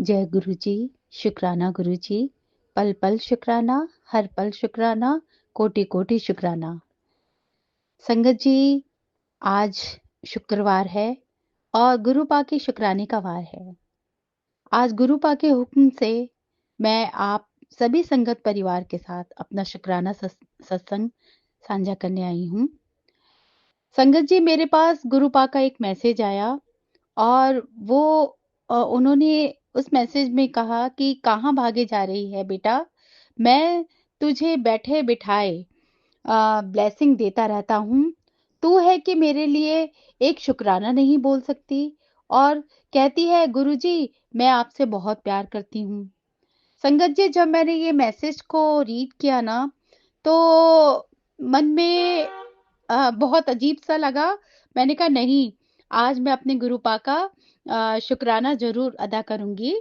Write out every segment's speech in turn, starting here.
जय गुरु जी, शुक्राना गुरु जी, पल पल शुक्राना, हर पल शुक्राना, कोटि कोटि शुक्राना। संगत जी, आज शुक्रवार है और गुरु पा के शुक्राने का वार है। आज गुरु पा के हुक्म से मैं आप सभी संगत परिवार के साथ अपना शुक्राना सत्संग साझा करने आई हूँ। संगत जी, मेरे पास गुरु पा का एक मैसेज आया और वो उन्होंने उस मैसेज में कहा कि कहाँ भागे जा रही है बेटा, मैं तुझे बैठे बिठाए ब्लेसिंग देता रहता हूँ, तू है कि मेरे लिए एक शुक्राना नहीं बोल सकती। और कहती है गुरुजी, मैं आपसे बहुत प्यार करती हूँ। संगत जी, जब मैंने ये मैसेज को रीड किया ना, तो मन में बहुत अजीब सा लगा। मैंने कहा नहीं, आज मैं अपने गुरु पा का शुक्राना जरूर अदा करूंगी,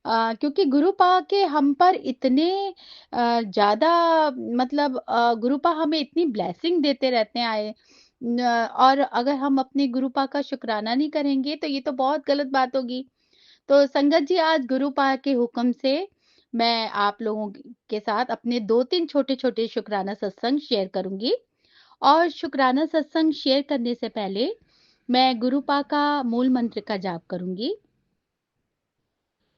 क्योंकि गुरु पा के हम पर इतने ज्यादा, मतलब गुरु पा हमें इतनी ब्लेसिंग देते रहते हैं आए और अगर हम अपने गुरु पा का शुक्राना नहीं करेंगे तो ये तो बहुत गलत बात होगी। तो संगत जी, आज गुरु पा के हुक्म से मैं आप लोगों के साथ अपने 2-3 छोटे-छोटे शुक्राना सत्संग शेयर करूंगी। और शुक्राना सत्संग शेयर करने से पहले मैं गुरु पा का मूल मंत्र का जाप करूंगी।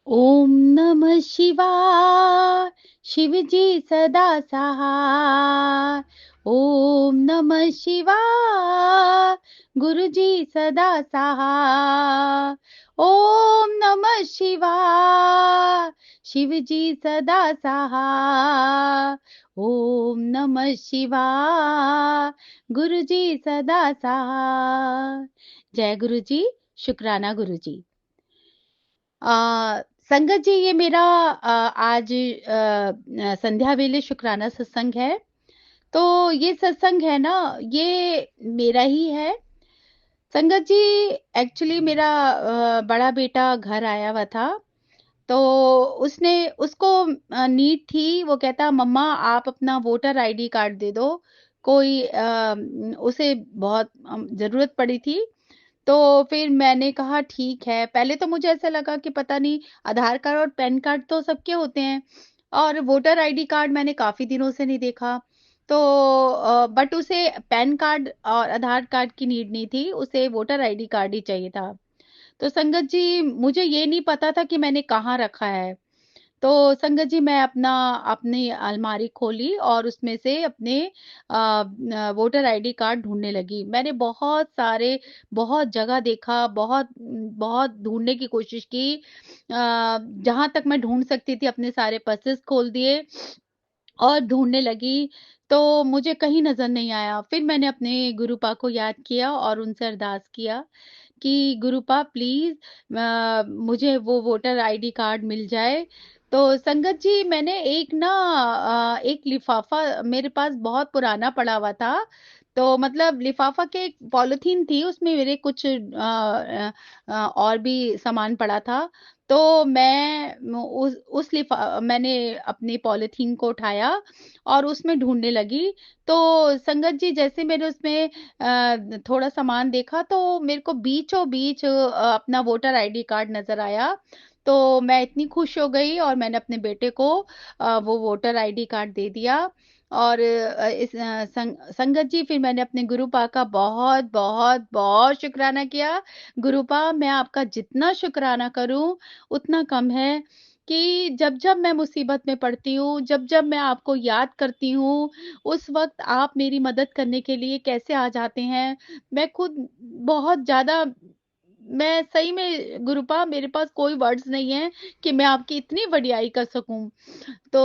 ओम नमः शिवाय, शिव जी सदा सहाय। ओम नमः शिवाय, गुरु जी सदा सहाय। ओम नमः शिवाय, शिव जी सदा सहाय। ओम नमः शिवाय, गुरु जी सदा सहाय। जय गुरु जी, शुक्राना गुरु जी। संगत जी, ये मेरा आज संध्या वेले शुक्राना सत्संग है। तो ये सत्संग है ना, ये मेरा ही है। संगत जी, एक्चुअली मेरा बड़ा बेटा घर आया हुआ था, तो उसने उसको नीड थी। वो कहता मम्मा आप अपना वोटर आईडी कार्ड दे दो, कोई उसे बहुत जरूरत पड़ी थी। तो फिर मैंने कहा ठीक है। पहले तो मुझे ऐसा लगा कि पता नहीं, आधार कार्ड और पैन कार्ड तो सबके होते हैं और वोटर आईडी कार्ड मैंने काफी दिनों से नहीं देखा। तो बट उसे पैन कार्ड और आधार कार्ड की नीड नहीं थी, उसे वोटर आईडी कार्ड ही चाहिए था। तो संगत जी, मुझे ये नहीं पता था कि मैंने कहाँ रखा है। तो संगत जी, मैं अपनी अलमारी खोली और उसमें से अपने वोटर आईडी कार्ड ढूंढने लगी। मैंने बहुत जगह देखा, बहुत बहुत ढूंढने की कोशिश की। जहां तक मैं ढूंढ सकती थी अपने सारे पर्सेस खोल दिए और ढूंढने लगी, तो मुझे कहीं नजर नहीं आया। फिर मैंने अपने गुरुपा को याद किया और उनसे अरदास किया कि गुरुपा प्लीज मुझे वो वोटर आईडी कार्ड मिल जाए। तो संगत जी, मैंने एक लिफाफा मेरे पास बहुत पुराना पड़ा हुआ था। तो मतलब लिफाफा के एक पॉलिथीन थी, उसमें मेरे कुछ और भी सामान पड़ा था। तो मैंने अपनी पॉलिथीन को उठाया और उसमें ढूंढने लगी। तो संगत जी, जैसे मैंने उसमें थोड़ा सामान देखा, तो मेरे को बीचों बीच अपना वोटर आईडी कार्ड नजर आया। तो मैं इतनी खुश हो गई और मैंने अपने बेटे को वो वोटर आईडी कार्ड दे दिया। और संगत जी, फिर मैंने अपने गुरुपा का बहुत बहुत बहुत शुक्राना किया। गुरुपा, मैं आपका जितना शुक्राना करूं उतना कम है कि जब जब मैं मुसीबत में पड़ती हूँ, जब जब मैं आपको याद करती हूँ, उस वक्त आप मेरी मदद करने के लिए कैसे आ जाते हैं। मैं खुद बहुत ज्यादा, मैं सही में गुरुपा, मेरे पास कोई वर्ड्स नहीं है कि मैं आपकी इतनी वडियाई कर सकूं। तो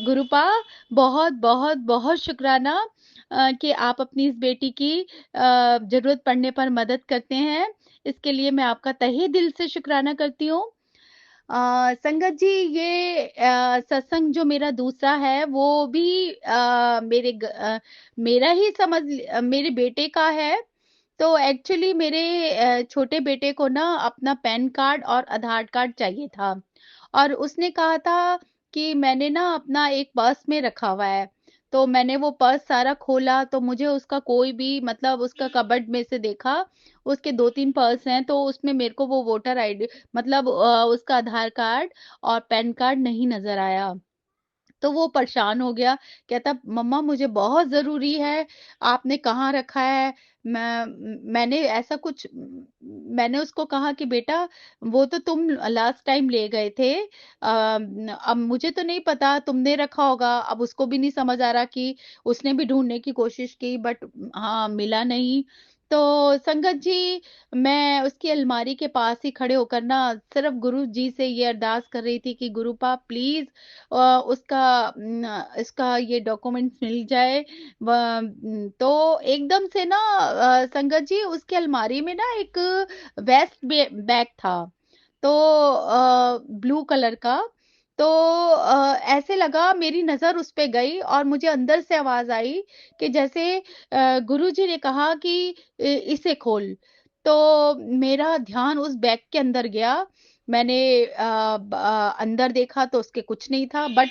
गुरुपा, बहुत बहुत बहुत शुक्राना कि आप अपनी इस बेटी की जरूरत पड़ने पर मदद करते हैं। इसके लिए मैं आपका तहे दिल से शुक्राना करती हूँ। संगत जी, ये सत्संग जो मेरा दूसरा है वो भी मेरा ही मेरे बेटे का है। तो एक्चुअली मेरे छोटे बेटे को ना अपना पैन कार्ड और आधार कार्ड चाहिए था और उसने कहा था कि मैंने ना अपना एक पर्स में रखा हुआ है। तो मैंने वो पर्स सारा खोला तो मुझे उसका कोई भी मतलब उसका कबर्ड में से देखा, उसके 2-3 पर्स हैं तो उसमें मेरे को वो वोटर आईडी मतलब उसका आधार कार्ड और पैन कार्ड नहीं नज़र आया। तो वो परेशान हो गया, कहता मम्मा मुझे बहुत ज़रूरी है, आपने कहाँ रखा है? मैंने ऐसा कुछ मैंने उसको कहा कि बेटा वो तो तुम लास्ट टाइम ले गए थे, अब मुझे तो नहीं पता तुमने रखा होगा, अब उसको भी नहीं समझ आ रहा कि उसने भी ढूंढने की कोशिश की बट हाँ मिला नहीं। तो संगत जी मैं उसकी अलमारी के पास ही खड़े होकर ना सिर्फ गुरु जी से ये अरदास कर रही थी कि गुरुपा प्लीज उसका इसका ये डॉक्यूमेंट्स मिल जाए। तो एकदम से ना संगत जी उसकी अलमारी में ना एक वेस्ट बैग था, तो ब्लू कलर का। तो ऐसे लगा मेरी नजर उस पे गई और मुझे अंदर से आवाज आई कि जैसे गुरुजी ने कहा कि इसे खोल। तो मेरा ध्यान उस बैग के अंदर गया, मैंने अंदर देखा तो उसके कुछ नहीं था बट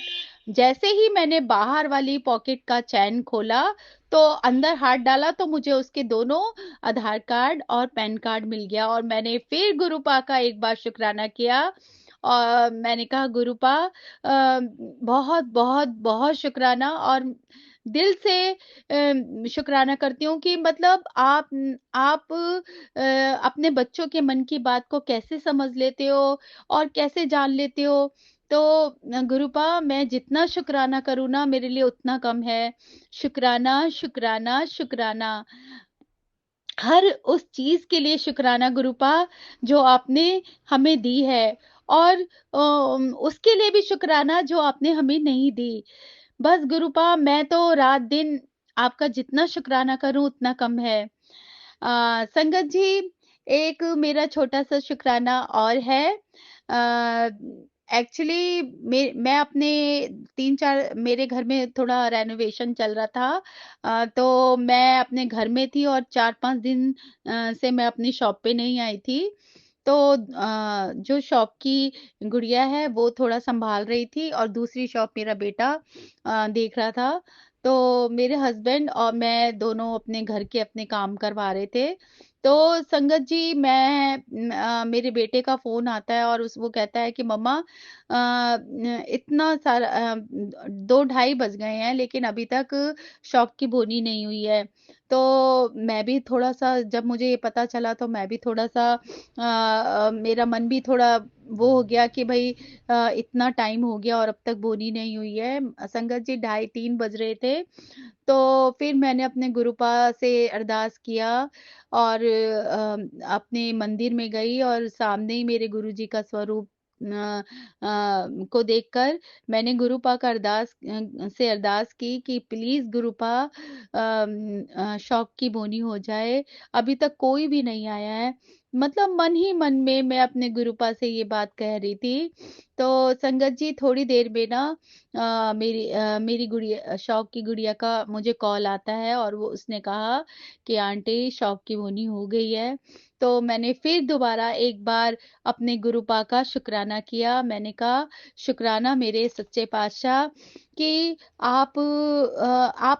जैसे ही मैंने बाहर वाली पॉकेट का चैन खोला तो अंदर हाथ डाला तो मुझे उसके दोनों आधार कार्ड और पैन कार्ड मिल गया और मैंने फिर गुरुपा का एक बार शुक्राना किया और मैंने कहा गुरुपा बहुत बहुत बहुत शुक्राना और दिल से शुक्राना करती हूँ कि मतलब आप अपने बच्चों के मन की बात को कैसे समझ लेते हो और कैसे जान लेते हो। तो गुरुपा मैं जितना शुक्राना करूँ ना मेरे लिए उतना कम है। शुक्राना शुक्राना शुक्राना हर उस चीज के लिए शुक्राना गुरुपा जो आपने हमें दी है और उसके लिए भी शुक्राना जो आपने हमें नहीं दी। बस गुरुपा मैं तो रात दिन आपका जितना शुक्राना करूं उतना कम है। संगत जी एक मेरा छोटा सा शुक्राना और है। एक्चुअली मैं अपने 3-4 मेरे घर में थोड़ा रेनोवेशन चल रहा था, तो मैं अपने घर में थी और 4-5 दिन से मैं अपनी शॉप पे नहीं आई थी। तो जो शॉप की गुड़िया है वो थोड़ा संभाल रही थी और दूसरी शॉप मेरा बेटा देख रहा था। तो मेरे हस्बैंड और मैं दोनों अपने घर के अपने काम करवा रहे थे। तो संगत जी मेरे बेटे का फोन आता है और उस वो कहता है कि मम्मा इतना सारा 2-2:30 बज गए हैं लेकिन अभी तक शॉप की बोनी नहीं हुई है। तो मैं भी थोड़ा सा जब मुझे ये पता चला तो मैं भी थोड़ा सा मेरा मन भी थोड़ा वो हो गया कि भाई इतना टाइम हो गया और अब तक बोनी नहीं हुई है। संगत जी 2:30-3 बज रहे थे। तो फिर मैंने अपने गुरुपा से अरदास किया और अपने मंदिर में गई और सामने ही मेरे गुरुजी का स्वरूप को देखकर मैंने गुरुपा का से अरदास की कि प्लीज गुरुपा शौक की बोनी हो जाए, अभी तक कोई भी नहीं आया है। मतलब मन ही मन में मैं अपने गुरुपा से ये बात कह रही थी। तो संगत जी थोड़ी देर में ना मेरी गुड़िया शौक की गुड़िया का मुझे कॉल आता है और वो उसने कहा कि आंटी शौक की बोनी हो गई है। तो मैंने फिर दोबारा एक बार अपने गुरुपा का शुक्राना किया, मैंने कहा शुक्राना मेरे सच्चे पातशाह कि आप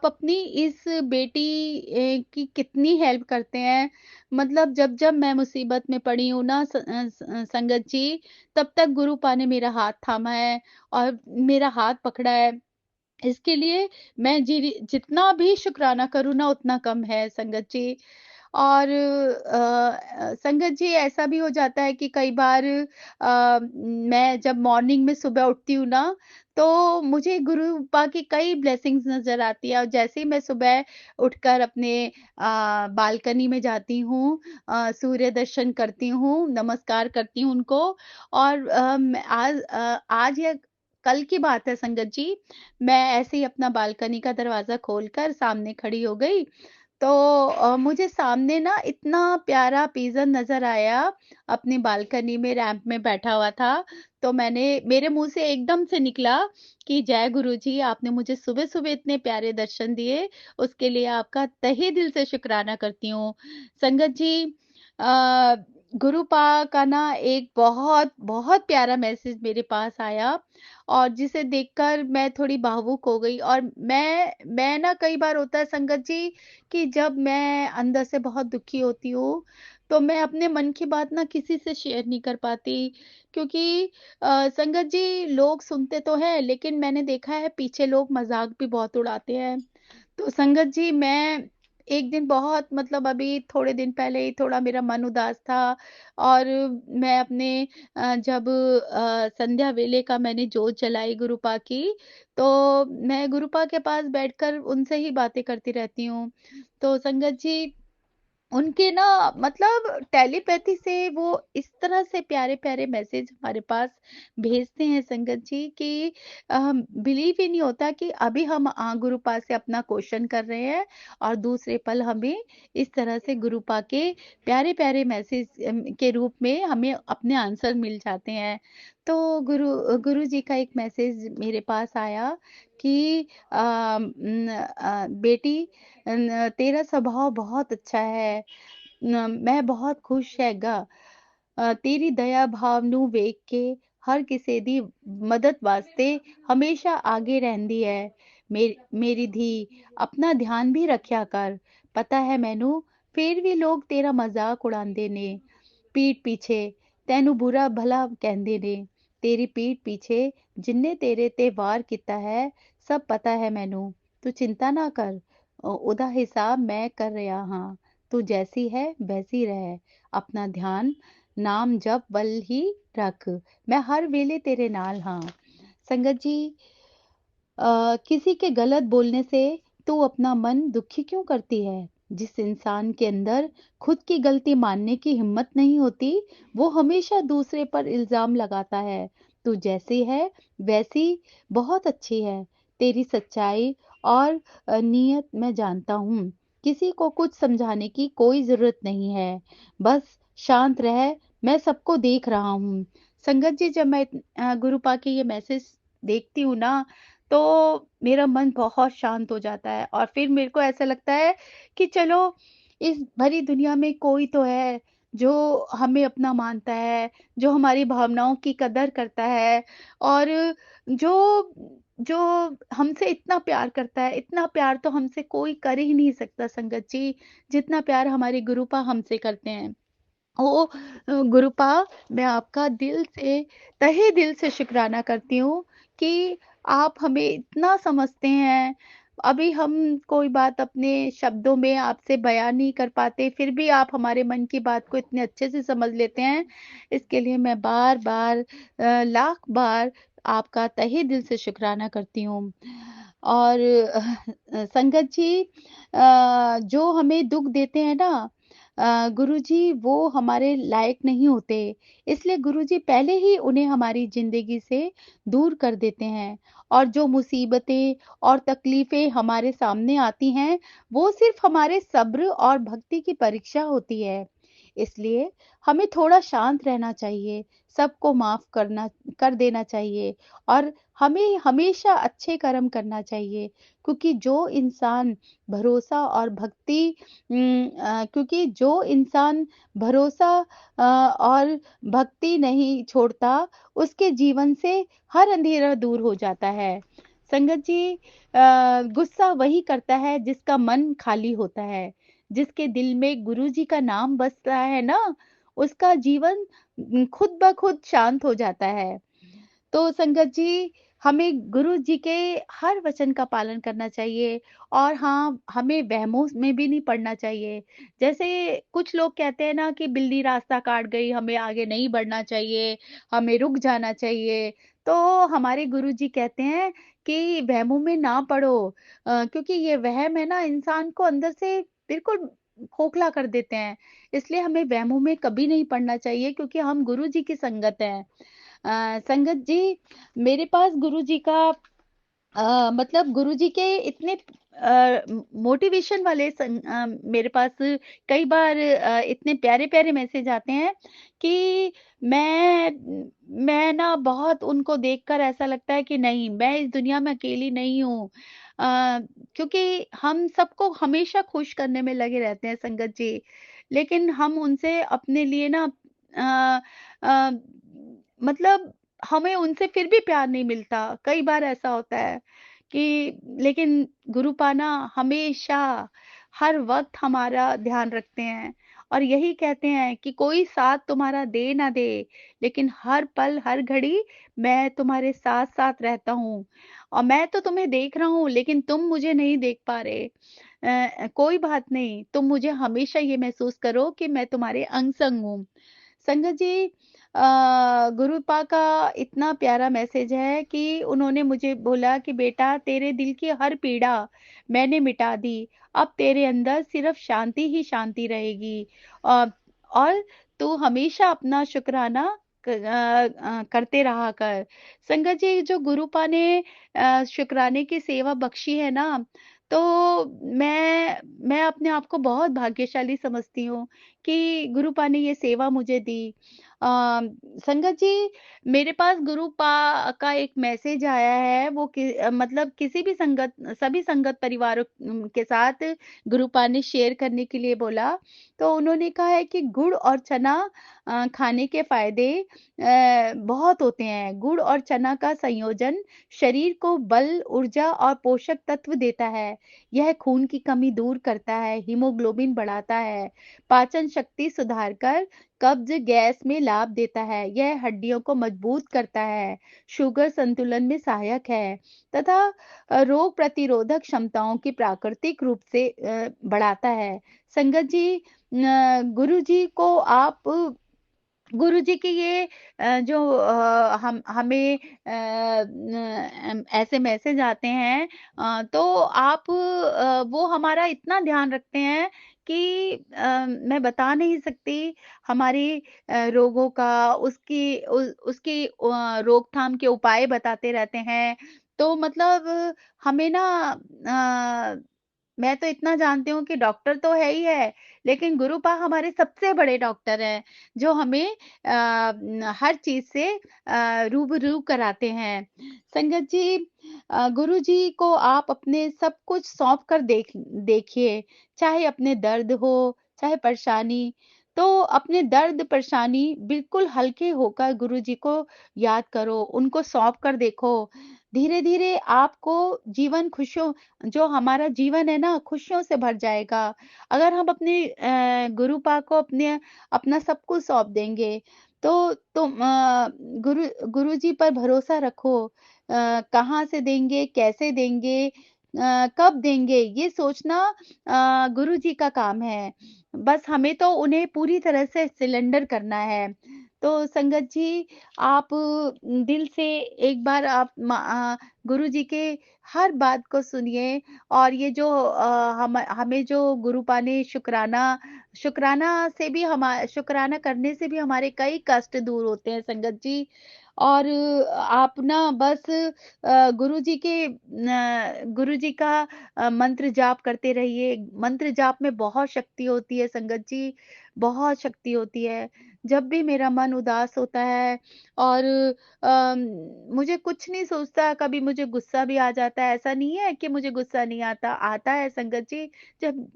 अपनी इस बेटी की कितनी हेल्प करते हैं। मतलब जब जब मैं मुसीबत में पड़ी हूँ ना संगत जी तब तक गुरुपा ने मेरा हाथ थामा है और मेरा हाथ पकड़ा है। इसके लिए मैं जितना भी शुक्राना करूँ ना उतना कम है संगत जी। और संगत जी ऐसा भी हो जाता है कि कई बार मैं जब मॉर्निंग में सुबह उठती हूँ ना तो मुझे गुरुपा की कई ब्लेसिंग्स नजर आती है और जैसे ही मैं सुबह उठकर अपने बालकनी में जाती हूँ, सूर्य दर्शन करती हूँ, नमस्कार करती हूँ उनको और आज या कल की बात है संगत जी, मैं ऐसे ही अपना बालकनी का दरवाजा खोलकर सामने खड़ी हो गई तो मुझे सामने ना इतना प्यारा पिजन नजर आया अपनी बालकनी में रैंप में बैठा हुआ था। तो मेरे मुंह से एकदम से निकला कि जय गुरु जी आपने मुझे सुबह सुबह इतने प्यारे दर्शन दिए, उसके लिए आपका तहे दिल से शुक्राना करती हूँ। संगत जी गुरुपा का ना एक बहुत बहुत प्यारा मैसेज मेरे पास आया, और जिसे देखकर मैं थोड़ी भावुक हो गई। और मैं ना, कई बार होता है संगत जी कि जब मैं अंदर से बहुत दुखी होती हूँ, तो मैं अपने मन की बात ना किसी से शेयर नहीं कर पाती, क्योंकि संगत जी लोग सुनते तो हैं, लेकिन मैंने देखा है पीछे लोग मजाक भी बहुत उड़ाते हैं। तो संगत जी, मैं एक दिन बहुत, मतलब अभी थोड़े दिन पहले ही थोड़ा मेरा मन उदास था, और मैं अपने जब संध्या वेले का मैंने जोत जलाई गुरुपा की, तो मैं गुरुपा के पास बैठकर उनसे ही बातें करती रहती हूँ। तो संगत जी, उनके ना, मतलब टेलीपैथी से वो इस तरह से प्यारे-प्यारे मैसेज हमारे पास भेजते हैं संगत जी, कि बिलीव ही नहीं होता कि अभी हम गुरुपा से अपना क्वेश्चन कर रहे हैं, और दूसरे पल हमें इस तरह से गुरुपा के प्यारे-प्यारे मैसेज के रूप में हमें अपने आंसर मिल जाते हैं। तो गुरु जी का एक मैसेज मेरे पास आया कि बेटी, तेरा स्वभाव बहुत अच्छा है। मैं बहुत खुश हैगा। तेरी दया भाव ਨੂੰ ਵੇਖ ਕੇ ਹਰ ਕਿਸੇ ਦੀ ਮਦਦ ਵਾਸਤੇ ਹਮੇਸ਼ਾ ਆਗੇ ਰਹਿੰਦੀ ਹੈ। ਮੇਰੀ ਧੀ, ਆਪਣਾ ਧਿਆਨ ਵੀ ਰੱਖਿਆ ਕਰ। ਪਤਾ ਹੈ ਮੈਨੂੰ, ਫਿਰ ਵੀ ਲੋਕ ਤੇਰਾ ਮਜ਼ਾਕ ਉਡਾਉਂਦੇ ਨੇ। ਪੀਠ ਪਿੱਛੇ ਤੈਨੂੰ ਬੁਰਾ ਭਲਾ ਕਹਿੰਦੇ ਨੇ। ਤੇਰੀ ਪੀਠ ਪਿੱਛੇ ਜਿੰਨੇ ਤੇਰੇ ਤੇ ਵਾਰ ਕੀਤਾ ਹੈ, ਸਭ ਪਤਾ ਹੈ ਮੈਨੂੰ। ਤੂੰ ਚਿੰਤਾ ਨਾ ਕਰ, ਉਹਦਾ ਹਿਸਾਬ ਮੈਂ ਕਰ ਰਿਹਾ ਹਾਂ। तू जैसी है वैसी रह, अपना ध्यान नाम जप बल ही रख, मैं हर वेले तेरे नाल हाँ। संगत जी, किसी के गलत बोलने से तू अपना मन दुखी क्यों करती है? जिस इंसान के अंदर खुद की गलती मानने की हिम्मत नहीं होती, वो हमेशा दूसरे पर इल्जाम लगाता है। तू जैसी है वैसी बहुत अच्छी है। तेरी सच्चाई और नीयत मैं जानता हूँ। किसी को कुछ समझाने की कोई जरूरत नहीं है। बस शांत रह, मैं सबको देख रहा हूँ। संगत जी, जब मैं गुरुपा के ये मैसेज देखती हूँ ना, तो मेरा मन बहुत शांत हो जाता है, और फिर मेरे को ऐसा लगता है कि चलो, इस भरी दुनिया में कोई तो है जो हमें अपना मानता है, जो हमारी भावनाओं की कदर करता है, और जो जो हमसे इतना प्यार करता है। इतना प्यार तो हमसे कोई कर ही नहीं सकता संगत जी, जितना प्यार हमारे गुरुपा हमसे करते हैं। ओ गुरुपा, मैं आपका दिल से, तहे दिल से शुक्राना करती हूँ कि आप हमें इतना समझते हैं। अभी हम कोई बात अपने शब्दों में आपसे बयान नहीं कर पाते, फिर भी आप हमारे मन की बात को इतने अच्छे से समझ लेते हैं। इसके लिए मैं बार-बार, लाख बार आपका तहे दिल से शुक्राना करती हूँ। और संगत जी, जो हमें दुःख देते हैं ना, गुरुजी वो हमारे लायक नहीं होते, इसलिए गुरुजी पहले ही उन्हें हमारी ज़िंदगी से दूर कर देते हैं। और जो मुसीबतें और तकलीफ़ें हमारे सामने आती हैं, वो सिर्फ़ हमारे सब्र और भक्ति की परीक्षा होती है। इसलिए हमें थोड़ा शांत रहना चाहिए, सबको माफ़ कर देना चाहिए, और हमें हमेशा अच्छे कर्म करना चाहिए, क्योंकि जो इंसान भरोसा और भक्ति क्योंकि जो इंसान भरोसा और भक्ति नहीं छोड़ता, उसके जीवन से हर अंधेरा दूर हो जाता है। संगत जी, गुस्सा वही करता है जिसका मन खाली होता है। जिसके दिल में गुरु जी का नाम बसता है ना, उसका जीवन खुद ब खुद शांत हो जाता है। तो संगत जी, हमें गुरु जी के हर वचन का पालन करना चाहिए, और हाँ, हमें वहमों में भी नहीं पड़ना चाहिए। जैसे कुछ लोग कहते हैं ना कि बिल्ली रास्ता काट गई, हमें आगे नहीं बढ़ना चाहिए, हमें रुक जाना चाहिए। तो हमारे गुरु जी कहते हैं कि वहमों में ना पड़ो, क्योंकि ये वहम है ना, इंसान को अंदर से बिल्कुल खोखला कर देते हैं। इसलिए हमें वहमों में कभी नहीं पड़ना चाहिए, क्योंकि हम गुरु जी की संगत हैं। संगत जी, मेरे पास गुरुजी का, मतलब गुरुजी के इतने मोटिवेशन वाले मेरे पास कई बार इतने प्यारे-प्यारे मैसेज आते हैं कि मैं ना, बहुत उनको देखकर ऐसा लगता है कि नहीं, मैं इस दुनिया में अकेली नहीं हूँ। क्योंकि हम सबको हमेशा खुश करने में लगे रहते हैं संगत जी। लेकिन हम उनसे अपने लिए ना अ अ, मतलब हमें उनसे फिर भी प्यार नहीं मिलता। कई बार ऐसा होता है कि लेकिन गुरुपा ना हमेशा, हर वक़्त हमारा ध्यान रखते हैं और यही कहते हैं कि कोई साथ तुम्हारा दे ना दे, लेकिन हर पल, हर घड़ी मैं तुम्हारे साथ-साथ रहता हूँ और मैं तो तुम्हें देख रहा हूँ, लेकिन तुम मुझे नहीं देख पा रहे। कोई बात नहीं, तुम मुझे हमेशा ये महसूस करो कि मैं तुम्हारे अंग-संग हूँ। संगत जी, गुरुपा का इतना प्यारा मैसेज है कि उन्होंने मुझे बोला कि बेटा, तेरे दिल की हर पीड़ा मैंने मिटा दी। अब तेरे अंदर सिर्फ शांति ही शांति रहेगी। अ, और तू हमेशा अपना शुक्राना करते रहा कर। संगत जी, जो गुरुपा ने शुक्राने की सेवा बख्शी है ना, तो मैं अपने आप को बहुत भाग्यशाली समझती हूँ कि गुरुपा ने ये सेवा मुझे दी। अ, संगत जी, मेरे पास गुरुपा का एक मैसेज आया है, वो मतलब किसी भी संगत, सभी संगत परिवारों के साथ गुरुपा ने शेयर करने के लिए बोला। तो उन्होंने कहा है कि गुड़ और चना खाने के फ़ायदे बहुत होते हैं। गुड़ और चना का संयोजन शरीर को बल, ऊर्जा और पोषक तत्व देता है। यह खून की कमी दूर करता है, हीमोग्लोबिन बढ़ाता है, पाचन शक्ति सुधार कर कब्ज गैस में लाभ देता है। यह हड्डियों को मजबूत करता है, शुगर संतुलन में सहायक है तथा रोग प्रतिरोधक क्षमताओं की प्राकृतिक रूप से बढ़ाता है। संगत जी, गुरु जी को आप, गुरुजी की ये जो हम हमें ऐसे मैसेज आते हैं, तो आप वो हमारा इतना ध्यान रखते हैं कि मैं बता नहीं सकती। हमारी रोगों का, उसकी रोकथाम के उपाय बताते रहते हैं। तो मतलब हमें ना, मैं तो इतना जानती हूँ कि डॉक्टर तो है ही है, लेकिन गुरुपा हमारे सबसे बड़े डॉक्टर हैं, जो हमें हर चीज़ से रूबरू कराते हैं। संगत जी, गुरुजी को आप अपने सब कुछ सौंप कर देखिए, चाहे अपने दर्द हो, चाहे परेशानी, तो अपने दर्द, परेशानी बिल्कुल हल्के होकर गुरुजी को याद करो, उनको सौंप कर देखो। धीरे-धीरे आपको जीवन खुशियों, जो हमारा जीवन है ना, खुशियों से भर जाएगा। अगर हम अपने गुरुपा को अपना सब कुछ सौंप देंगे, तो तुम गुरुजी पर भरोसा रखो। कहाँ से देंगे, कैसे देंगे, कब देंगे, ये सोचना गुरुजी का काम है। बस हमें तो उन्हें पूरी तरह से सिलेंडर करना है। तो संगत जी, आप दिल से एक बार आप गुरुजी के हर बात को सुनिए और ये जो हम हमें जो गुरुपा ने शुक्राना से भी, शुक्राना करने से भी हमारे कई कष्ट दूर होते हैं संगत जी। और आप ना बस गुरुजी का मंत्र जाप करते रहिए। मंत्र जाप में बहुत शक्ति होती है संगत जी, बहुत शक्ति होती है। जब भी मेरा मन उदास होता है और मुझे कुछ नहीं सोचता, कभी मुझे गुस्सा भी आ जाता है, ऐसा नहीं है कि मुझे गुस्सा नहीं आता, आता है संगत जी। जब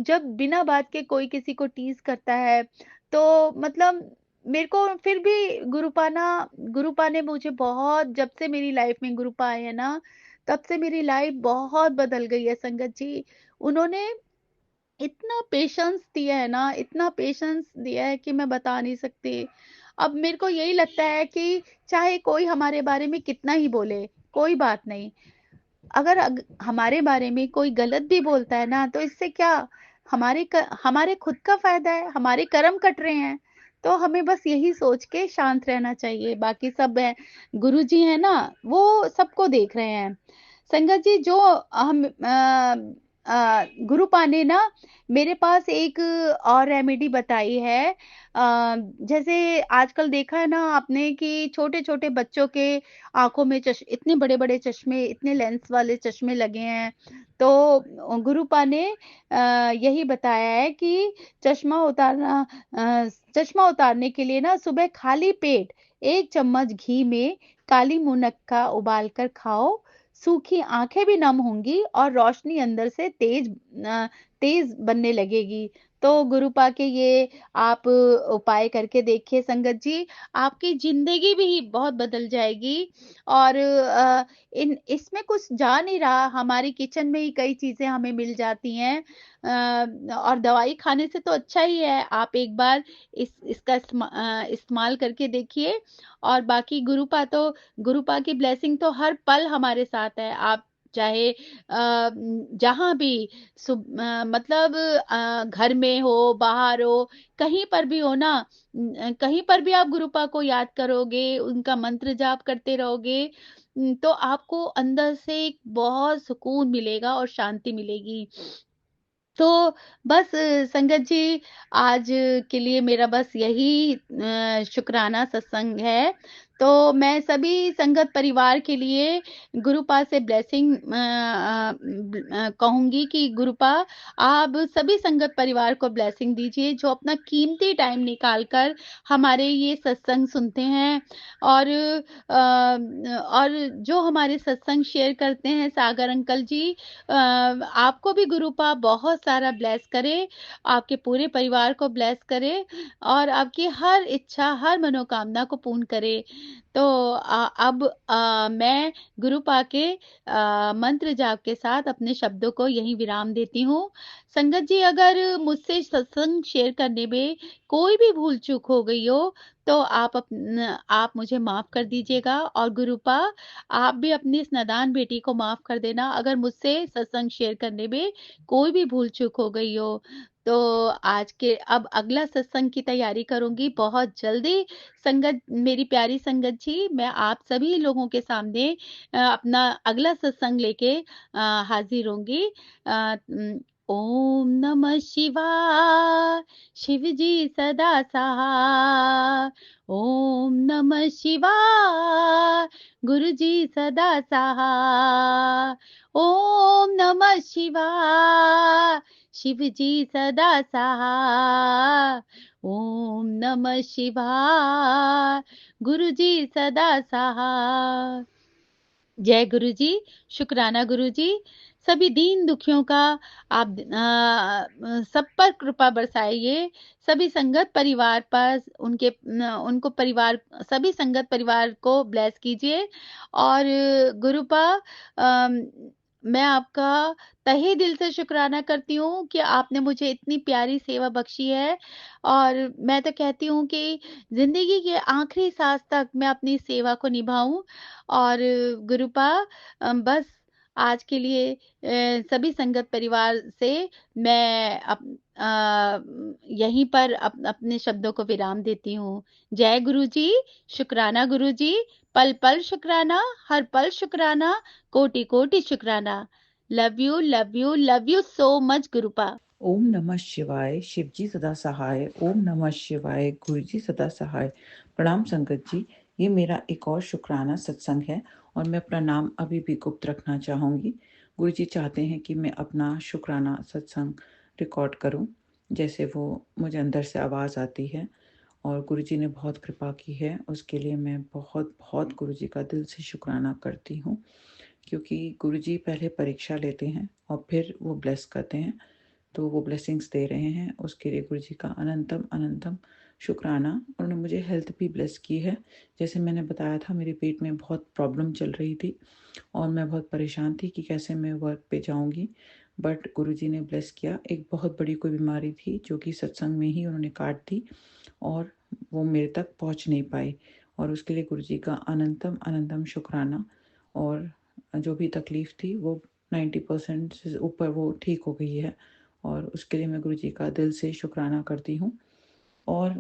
जब बिना बात के कोई किसी को टीज़ करता है, तो मतलब मेरे को फिर भी गुरुपा ने मुझे बहुत, जब से मेरी लाइफ में गुरुपा आए हैं ना, तब से मेरी लाइफ बहुत बदल गई है संगत जी। उन्होंने इतना पेशेंस दिया है ना, इतना पेशेंस दिया है कि मैं बता नहीं सकती। अब मेरे को यही लगता है कि चाहे कोई हमारे बारे में कितना ही बोले, कोई बात नहीं। अगर हमारे बारे में कोई गलत भी बोलता है ना, तो इससे क्या, हमारे खुद का फायदा है, हमारे कर्म कट रहे हैं। तो हमें बस यही सोच के शांत रहना चाहिए। बाकी सब है, गुरु जी है ना, वो सबको देख रहे हैं। संगत जी, जो हम गुरु पाने ना मेरे पास एक और रेमेडी बताई है। जैसे आजकल देखा है ना आपने कि छोटे-छोटे बच्चों के आँखों में इतने बड़े-बड़े चश्मे, इतने लेंस वाले चश्मे लगे हैं। तो गुरुपा ने यही बताया है कि चश्मा उतारना चश्मा उतारने के लिए ना सुबह खाली पेट 1 चम्मच घी में काली मुनक्का उबाल कर खाओ। सूखी आँखें भी नम होंगी और रोशनी अंदर से तेज बनने लगेगी। तो गुरुपा के ये आप उपाय करके देखिए संगत जी, आपकी ज़िंदगी भी बहुत बदल जाएगी। और इन इसमें कुछ जा नहीं रहा, हमारी किचन में ही कई चीज़ें हमें मिल जाती हैं। और दवाई खाने से तो अच्छा ही है, आप एक बार इसका इस्तेमाल करके देखिए। और बाकी गुरुपा की ब्लेसिंग तो हर पल हमारे साथ है। आप चाहे जहाँ भी मतलब घर में हो, बाहर हो, कहीं पर भी हो ना, कहीं पर भी आप गुरुपा को याद करोगे, उनका मंत्र जाप करते रहोगे, तो आपको अंदर से एक बहुत सुकून मिलेगा और शांति मिलेगी। तो बस संगत जी, आज के लिए मेरा बस यही शुक्राना सत्संग है। तो मैं सभी संगत परिवार के लिए गुरुपा से ब्लेसिंग कहूँगी कि गुरुपा, आप सभी संगत परिवार को ब्लेसिंग दीजिए, जो अपना कीमती टाइम निकाल कर हमारे ये सत्संग सुनते हैं। और जो हमारे सत्संग शेयर करते हैं, सागर अंकल जी, आपको भी गुरुपा बहुत सारा ब्लेस करे, आपके पूरे परिवार को ब्लेस करे और आपकी हर इच्छा, हर मनोकामना को पूर्ण करे। तो अब मैं गुरुपा के मंत्र जाप के साथ अपने शब्दों को यहीं विराम देती हूँ। संगत जी, अगर मुझसे सत्संग शेयर करने में कोई भी भूल चूक हो गई हो, तो आप मुझे माफ कर दीजिएगा। और गुरुपा, आप भी अपनी इस नादान बेटी को माफ कर देना, अगर मुझसे सत्संग शेयर करने में कोई भी भूल चूक हो गई हो। तो आज के अब अगला सत्संग की तैयारी करूंगी बहुत जल्दी। संगत, मेरी प्यारी संगत जी, मैं आप सभी लोगों के सामने अपना अगला सत्संग लेके हाजिर होंगी। ओम नमः शिवाय, शिव जी सदा सहाय। ओम नमः शिवाय, गुरु जी सदा सहाय। ओम नमः शिवाय, शिव जी सदा सहाय। ओम नमः शिवाय, गुरु जी सदा सहाय। जय गुरु जी, शुक्राना गुरु जी। सभी दीन दुखियों का आप सब पर कृपा बरसाइए। सभी संगत परिवार पर उनको परिवार, सभी संगत परिवार को ब्लेस कीजिए। और गुरुपा, अम, मैं आपका तहे दिल से शुक्राना करती हूँ कि आपने मुझे इतनी प्यारी सेवा बख्शी है। और मैं तो कहती हूँ कि जिंदगी के आखिरी सांस तक मैं अपनी सेवा को निभाऊं। और गुरुपा, बस आज के लिए सभी संगत परिवार से मैं यहीं पर अपने शब्दों को विराम देती हूँ। जय गुरु जी, शुक्राना गुरु जी, पल पल शुक्राना, हर पल शुक्राना, कोटि कोटि शुक्राना। Love you, love you, love you so much गुरुपा। ओम नमः शिवाय, शिवजी सदा सहाय। ओम नमः शिवाय, गुरुजी सदा सहाय। प्रणाम संगत जी, ये मेरा एक और शुक्राना सत्संग है और मैं अपना नाम अभी भी गुप्त रखना चाहूँगी। गुरुजी चाहते हैं कि मैं अपना शुक्राना सत्संग रिकॉर्ड करूँ, जैसे वो मुझे अंदर से आवाज़ आती है। और गुरुजी ने बहुत कृपा की है, उसके लिए मैं बहुत बहुत गुरुजी का दिल से शुक्राना करती हूँ, क्योंकि गुरुजी पहले परीक्षा लेते हैं और फिर वो ब्लेस करते हैं। तो वो ब्लेसिंग्स दे रहे हैं, उसके लिए गुरु जी का अनंतम अनंतम शुक्राना। उन्होंने मुझे हेल्थ भी ब्लेस की है। जैसे मैंने बताया था, मेरे पेट में बहुत प्रॉब्लम चल रही थी और मैं बहुत परेशान थी कि कैसे मैं वर्क पे जाऊंगी, बट गुरु जी ने ब्लेस किया। एक बहुत बड़ी कोई बीमारी थी जो कि सत्संग में ही उन्होंने काट दी और वो मेरे तक पहुंच नहीं पाई, और उसके लिए गुरु जी का अनंतम अनंतम शुक्राना। और जो भी तकलीफ़ थी वो 90% से ऊपर वो ठीक हो गई है, और उसके लिए मैं गुरुजी का दिल से शुक्राना करती हूँ। और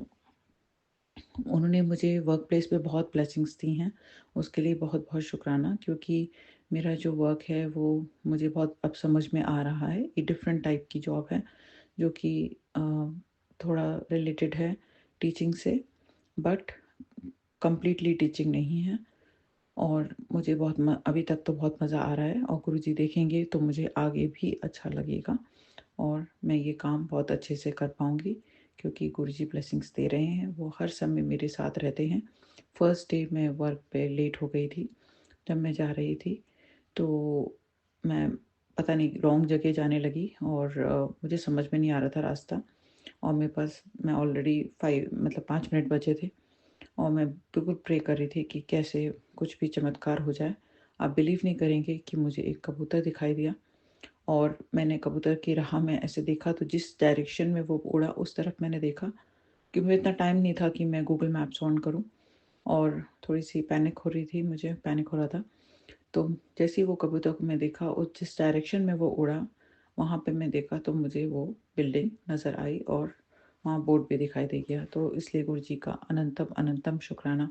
उन्होंने मुझे वर्क प्लेस पे बहुत ब्लेसिंग्स दी हैं, उसके लिए बहुत बहुत शुक्राना, क्योंकि मेरा जो वर्क है वो मुझे बहुत अब समझ में आ रहा है। ये डिफरेंट टाइप की जॉब है जो कि थोड़ा रिलेटेड है टीचिंग से, बट कम्प्लीटली टीचिंग नहीं है। और मुझे अभी तक तो बहुत मज़ा आ रहा है, और गुरुजी देखेंगे तो मुझे आगे भी अच्छा लगेगा और मैं ये काम बहुत अच्छे से कर पाऊँगी, क्योंकि गुरुजी ब्लेसिंग्स दे रहे हैं। वो हर समय मेरे साथ रहते हैं। फर्स्ट डे मैं वर्क पे लेट हो गई थी, जब मैं जा रही थी तो मैं पता नहीं रॉन्ग जगह जाने लगी, और मुझे समझ में नहीं आ रहा था रास्ता। और मेरे पास मैं ऑलरेडी 5 मिनट बचे थे और मैं बिल्कुल प्रे कर रही थी कि कैसे कुछ भी चमत्कार हो जाए। आप बिलीव नहीं करेंगे कि मुझे एक कबूतर दिखाई दिया और मैंने कबूतर की राह में ऐसे देखा, तो जिस डायरेक्शन में वो उड़ा उस तरफ मैंने देखा, क्योंकि मुझे इतना टाइम नहीं था कि मैं गूगल मैप्स ऑन करूँ और थोड़ी-सी पैनिक हो रही थी, मुझे पैनिक हो रहा था। तो जैसे ही वो कबूतर को मैं देखा और जिस डायरेक्शन में वो उड़ा, वहाँ पे मैं देखा तो मुझे वो बिल्डिंग नज़र आई और वहाँ बोर्ड भी दिखाई दे गया। तो इसलिए गुरु जी का अनंतम अनंतम शुक्राना।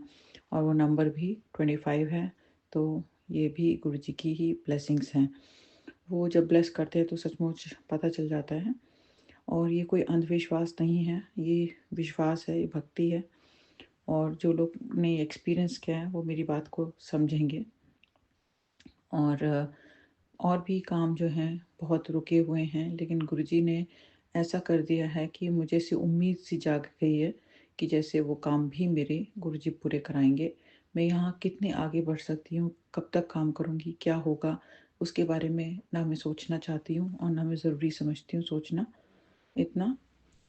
और वो नंबर भी 25 है, तो ये भी गुरु जी की ही ब्लेसिंग्स हैं। वो जब ब्लेस करते हैं तो सचमुच पता चल जाता है। और ये कोई अंधविश्वास नहीं है, ये विश्वास है, ये भक्ति है। और जो लोग ने एक्सपीरियंस किया है वो मेरी बात को समझेंगे। और भी काम जो हैं बहुत रुके हुए हैं, लेकिन गुरुजी ने ऐसा कर दिया है कि मुझे से उम्मीद सी जाग गई है कि जैसे वो काम भी मेरे गुरुजी पूरे कराएंगे। मैं यहाँ कितने आगे बढ़ सकती हूँ, कब तक काम करूँगी, क्या होगा, उसके बारे में ना मैं सोचना चाहती हूँ और ना मैं ज़रूरी समझती हूँ सोचना इतना,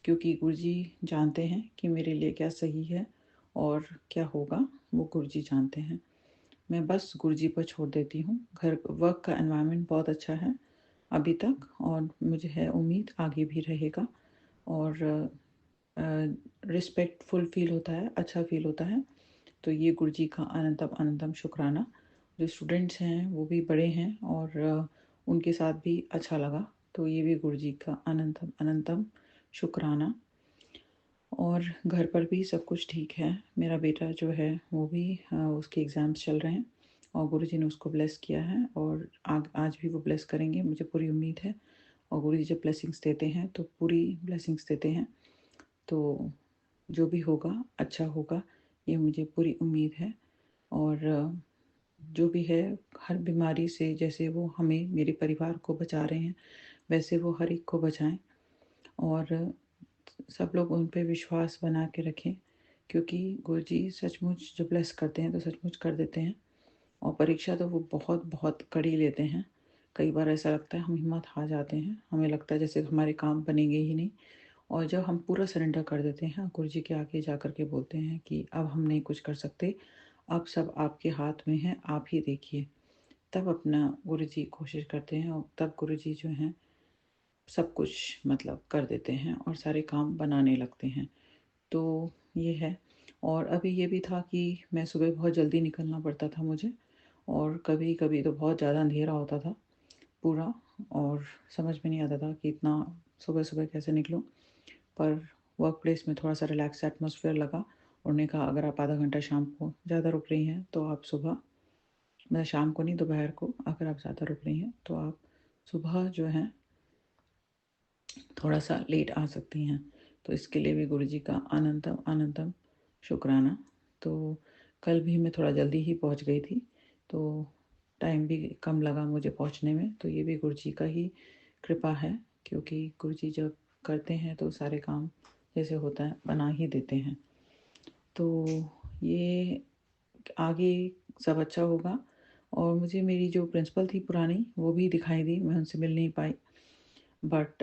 क्योंकि गुरुजी जानते हैं कि मेरे लिए क्या सही है और क्या होगा, वो गुरुजी जानते हैं। मैं बस गुरुजी पर छोड़ देती हूँ। घर वर्क का एनवायरनमेंट बहुत अच्छा है अभी तक और मुझे है उम्मीद आगे भी रहेगा। और रिस्पेक्टफुल फ़ील होता है, अच्छा फ़ील होता है। तो ये गुरुजी का अनंतम अनंतम शुक्राना। जो स्टूडेंट्स हैं वो भी बड़े हैं और उनके साथ भी अच्छा लगा। तो ये भी गुरुजी का अनंतम अनंतम शुक्राना। और घर पर भी सब कुछ ठीक है। मेरा बेटा जो है वो भी उसके एग्ज़ाम्स चल रहे हैं और गुरुजी ने उसको ब्लेस किया है और आज भी वो ब्लेस करेंगे, मुझे पूरी उम्मीद है। और गुरुजी जब ब्लेसिंग्स देते हैं तो पूरी ब्लेसिंग्स देते हैं। तो जो भी होगा अच्छा होगा, ये मुझे पूरी उम्मीद है। और जो भी है, हर बीमारी से जैसे वो हमें मेरे परिवार को बचा रहे हैं, वैसे वो हर एक को बचाएँ। और सब लोग उन पे विश्वास बना के रखें, क्योंकि गुरुजी सचमुच जो ब्लेस करते हैं तो सचमुच कर देते हैं। और परीक्षा तो वो बहुत बहुत कड़ी लेते हैं। कई बार ऐसा लगता है हम हिम्मत हार जाते हैं, हमें लगता है जैसे हमारे काम बनेंगे ही नहीं। और जब हम पूरा सरेंडर कर देते हैं, गुरुजी के आगे जा कर के बोलते हैं कि अब हम नहीं कुछ कर सकते, अब सब आपके हाथ में है, आप ही देखिए। तब अपना गुरुजी कोशिश करते हैं और तब गुरुजी जो हैं सब कुछ मतलब कर देते हैं और सारे काम बनाने लगते हैं। तो ये है। और अभी ये भी था कि मैं सुबह बहुत जल्दी निकलना पड़ता था मुझे और कभी-कभी तो बहुत ज़्यादा अंधेरा होता था पूरा और समझ में नहीं आता था कि इतना सुबह-सुबह कैसे निकलूँ। पर वर्क प्लेस में थोड़ा-सा रिलैक्स एटमॉस्फेयर लगा। उन्होंने कहा अगर आप आधा घंटा शाम को ज़्यादा रुक रही हैं तो आप सुबह, मतलब शाम को नहीं दोपहर को, अगर आप ज़्यादा रुक रही हैं तो आप सुबह जो है थोड़ा-सा लेट आ सकती हैं। तो इसके लिए भी गुरुजी का अनंतम अनंतम शुक्राना। तो कल भी मैं थोड़ा जल्दी ही पहुँच गई थी, तो टाइम भी कम लगा मुझे पहुँचने में। तो ये भी गुरुजी का ही कृपा है, क्योंकि गुरुजी जब करते हैं तो सारे काम जैसे होता है बना ही देते हैं। तो ये आगे सब अच्छा होगा। और मुझे मेरी जो प्रिंसिपल थी पुरानी वो भी दिखाई दी, मैं उनसे मिल नहीं पाई। बट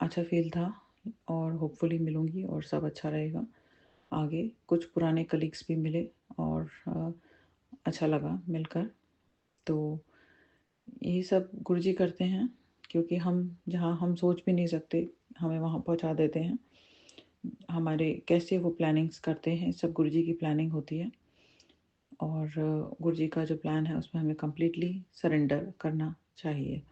अच्छा फ़ील था और होपफुली मिलूँगी और सब अच्छा रहेगा आगे। कुछ पुराने कलीग्स भी मिले और अच्छा लगा मिलकर। तो ये सब गुरुजी करते हैं, क्योंकि हम जहाँ हम सोच भी नहीं सकते, हमें वहाँ पहुँचा देते हैं। हमारे कैसे वो प्लानिंग्स करते हैं, सब गुरुजी की प्लानिंग होती है। और गुरुजी का जो प्लान है उसमें हमें कंप्लीटली सरेंडर करना चाहिए।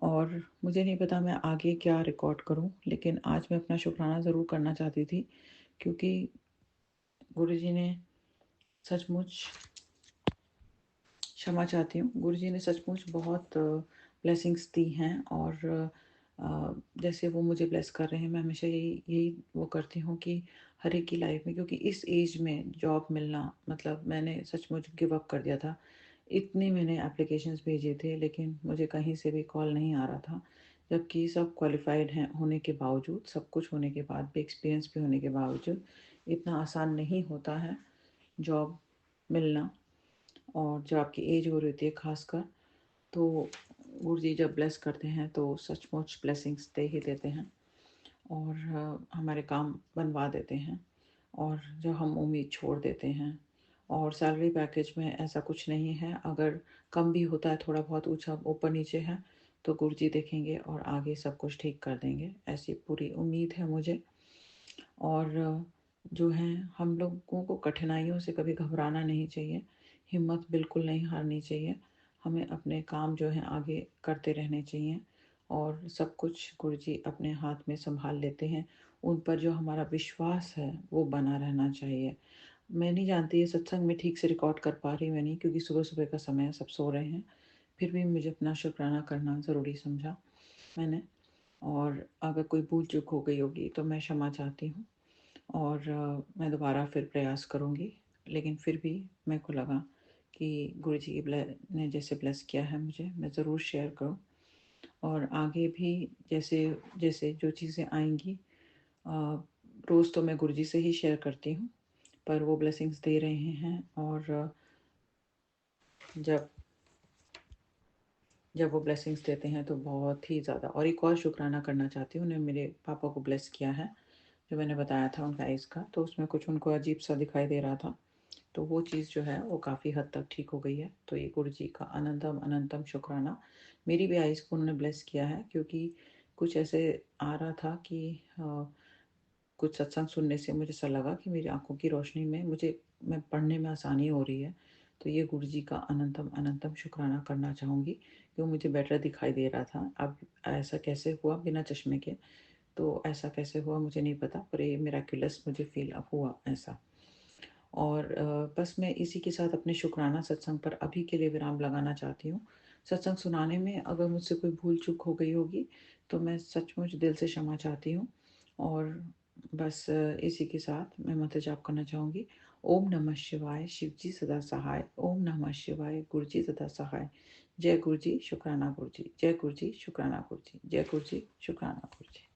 और मुझे नहीं पता मैं आगे क्या रिकॉर्ड करूं, लेकिन आज मैं अपना शुक्राना ज़रूर करना चाहती थी, क्योंकि गुरुजी ने सचमुच, क्षमा चाहती हूँ, गुरुजी ने सचमुच बहुत ब्लेसिंग्स दी हैं। और जैसे वो मुझे ब्लेस कर रहे हैं, मैं हमेशा यही यही वो करती हूँ कि हर एक की लाइफ में, क्योंकि इस एज में जॉब मिलना, मतलब मैंने सचमुच गिव अप कर दिया था। इतने मैंने एप्लीकेशंस भेजे थे लेकिन मुझे कहीं से भी कॉल नहीं आ रहा था, जबकि सब क्वालिफाइड हैं होने के बावजूद, सब कुछ होने के बाद भी, एक्सपीरियंस भी होने के बावजूद इतना आसान नहीं होता है जॉब मिलना। और जो आपकी एज हो रही होती है खासकर, तो गुरुजी जब ब्लेस करते हैं तो सचमुच ब्लेसिंग्स दे ही देते हैं। और हमारे काम बनवा देते हैं और जो हम उम्मीद छोड़ देते हैं। और सैलरी पैकेज में ऐसा कुछ नहीं है, अगर कम भी होता है, थोड़ा बहुत ऊँचा ऊपर-नीचे है, तो गुरुजी देखेंगे और आगे सब कुछ ठीक कर देंगे, ऐसी पूरी उम्मीद है मुझे। और जो है, हम लोगों को कठिनाइयों से कभी घबराना नहीं चाहिए, हिम्मत बिल्कुल नहीं हारनी चाहिए। हमें अपने काम जो हैं आगे करते रहने चाहिए और सब कुछ गुरुजी अपने हाथ में सँभाल लेते हैं। उन पर जो हमारा विश्वास है, वो बना रहना चाहिए। मैं नहीं जानती ये सत्संग मैं ठीक से रिकॉर्ड कर पा रही हूँ या नहीं, क्योंकि सुबह-सुबह का समय है, सब सो रहे हैं। फिर भी मुझे अपना शुकराना करना ज़रूरी समझा मैंने, और अगर कोई भूल-चूक हो गई होगी तो मैं क्षमा चाहती हूँ। और मैं दोबारा फिर प्रयास करूँगी। लेकिन फिर भी मेरे को लगा कि गुरुजी की ने जैसे ब्लेस किया है मुझे, मैं ज़रूर शेयर करूँ। और आगे भी जैसे जैसे जो चीज़ें आएँगी, अ, रोज़ तो मैं गुरुजी से ही शेयर करती हूँ, पर वो ब्लेसिंग्स दे रहे हैं। और जब जब वो ब्लेसिंग्स देते हैं तो बहुत ही ज़्यादा। और एक और शुकराना करना चाहती हूँ, उन्होंने मेरे पापा को ब्लेस किया है, जो मैंने बताया था उनका आइज़ का, तो उसमें कुछ उनको अजीब-सा दिखाई दे रहा था। तो वो चीज़ जो है वो काफ़ी हद तक ठीक हो गई है। तो ये गुरुजी का अनंतम अनंतम शुक्राना। मेरी भी आइज़ को उन्होंने ब्लेस किया है, क्योंकि कुछ ऐसे आ रहा था कि कुछ सत्संग सुनने से मुझे ऐसा लगा कि मेरी आँखों की रोशनी में मैं पढ़ने में आसानी हो रही है। तो ये गुरुजी का अनंतम अनंतम शुक्राना करना चाहूँगी कि वो मुझे बेटर दिखाई दे रहा था। अब ऐसा कैसे हुआ बिना चश्मे के? तो ऐसा कैसे हुआ मुझे नहीं पता, पर ये मिरेक्युलस मुझे फ़ील अब हुआ ऐसा। और बस मैं इसी के साथ अपने शुकराना सत्संग पर अभी के लिए विराम लगाना चाहती हूँ। सत्संग सुनाने में अगर मुझसे कोई भूल-चूक हो गई होगी, तो मैं सचमुच दिल से क्षमा चाहती हूँ। और बस इसी के साथ मैं मंत्र जाप करना चाहूँगी। ओम नमः शिवाय, शिव जी सदा सहाय। ओम नमः शिवाय, गुरु जी सदा सहाय। जय गुरु जी, शुकराना गुरु जी। जय गुरु जी, शुकराना गुरु जी। जय गुरु जी, शुकराना गुरु जी।